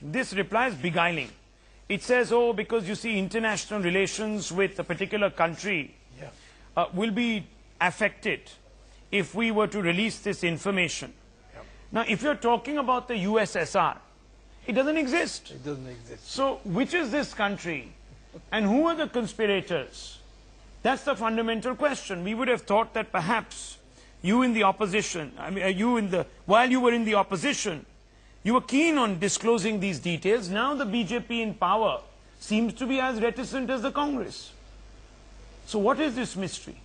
this reply is beguiling. It says, oh, because you see international relations with a particular country will be affected if we were to release this information. Now, if you're talking about the USSR, it doesn't exist. It doesn't exist. So, which is this country? And who are the conspirators? That's the fundamental question. We would have thought that perhaps you in the opposition, while you were in the opposition, you were keen on disclosing these details. Now the BJP in power seems to be as reticent as the Congress. So what is this mystery?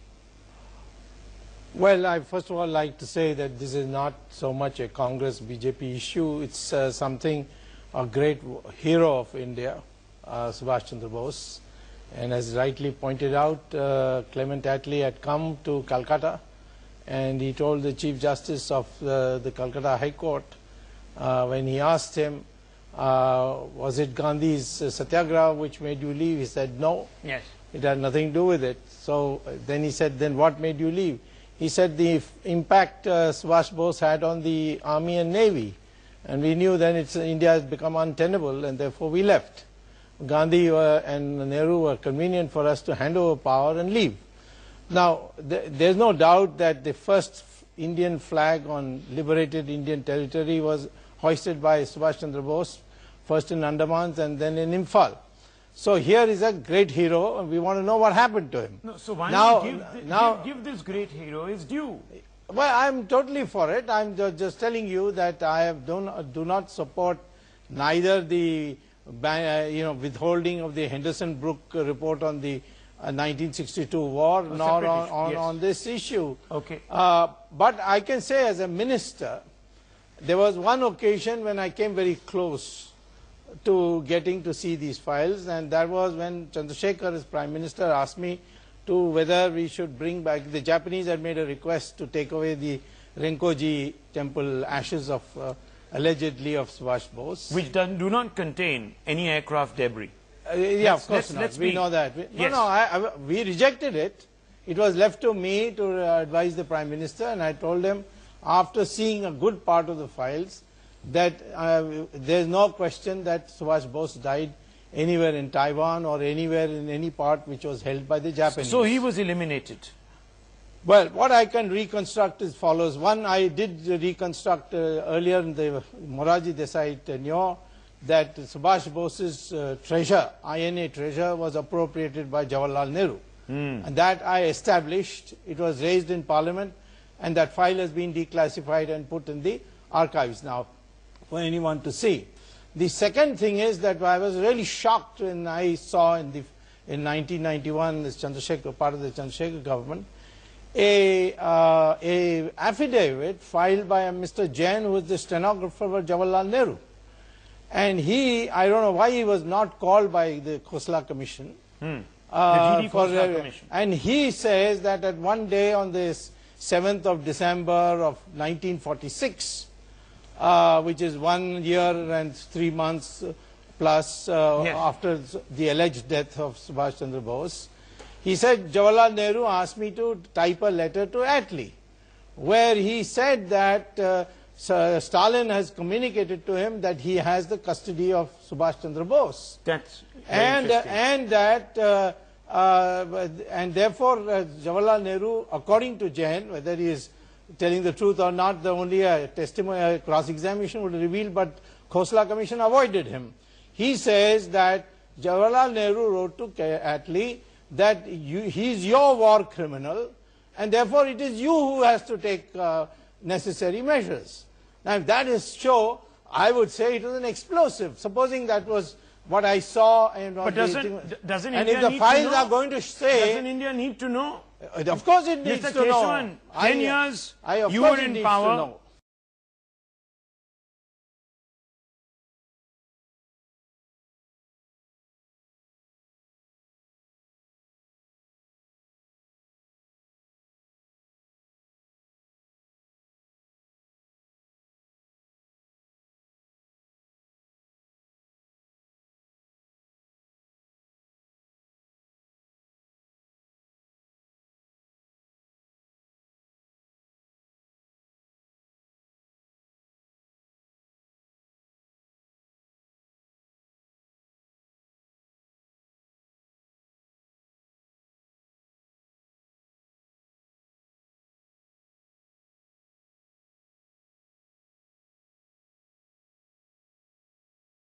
Well, I first of all like to say that this is not so much a Congress-BJP issue. It's something a great hero of India, Subhas Chandra Bose. And as rightly pointed out, Clement Attlee had come to Calcutta and he told the Chief Justice of the Calcutta High Court, when he asked him, was it Gandhi's Satyagraha which made you leave? He said, no. Yes. It had nothing to do with it. So then he said, then what made you leave? He said the impact Subhash Bose had on the army and navy. And we knew then India has become untenable and therefore we left. Gandhi and Nehru were convenient for us to hand over power and leave. Now, there's no doubt that the first Indian flag on liberated Indian territory was hoisted by Subhash Chandra Bose, first in Andamans and then in Imphal. So here is a great hero and we want to know what happened to him. No, so why not give this great hero his due? Well, I'm totally for it. I'm just telling you that I do not support neither the withholding of the Henderson Brook report on the 1962 war, nor on this issue. Okay. But I can say as a minister, there was one occasion when I came very close to getting to see these files, and that was when Chandrasekhar as Prime Minister asked me to whether we should bring back, the Japanese had made a request to take away the Renkoji temple ashes of allegedly of Subhash Bose. Which do not contain any aircraft debris. Yeah, of course not. We know that. We rejected it. It was left to me to advise the Prime Minister, and I told him, after seeing a good part of the files, that there is no question that Subhash Bose died anywhere in Taiwan or anywhere in any part which was held by the Japanese. So he was eliminated. Well, what I can reconstruct is follows. One, I did reconstruct earlier in the Morarji Desai tenure that Subhash Bose's treasure, INA treasure, was appropriated by Jawaharlal Nehru. And that I established. It was raised in Parliament and that file has been declassified and put in the archives now for anyone to see. The second thing is that I was really shocked when I saw in 1991, this Chandrasekhar, part of the Chandrasekhar government, a affidavit filed by a Mr. Jain, who was the stenographer for Jawaharlal Nehru. And I don't know why he was not called by the Khosla Commission. The GD Khosla Commission. And he says that at one day on this 7th of December of 1946, which is 1 year and 3 months plus after the alleged death of Subhash Chandra Bose, he said, Jawaharlal Nehru asked me to type a letter to Attlee, where he said that Stalin has communicated to him that he has the custody of Subhash Chandra Bose. That's and therefore Jawaharlal Nehru, according to Jain, whether he is telling the truth or not, the only testimony, cross-examination would reveal, but Khosla Commission avoided him. He says that Jawaharlal Nehru wrote to Attlee that he is your war criminal and therefore it is you who has to take necessary measures. Now if that is so, I would say it was an explosive. Supposing that was what I saw and but doesn't and India if the files are going to say, doesn't India need to know? Of course it needs Mr. to know. 10 years of you course were it in needs power. to know.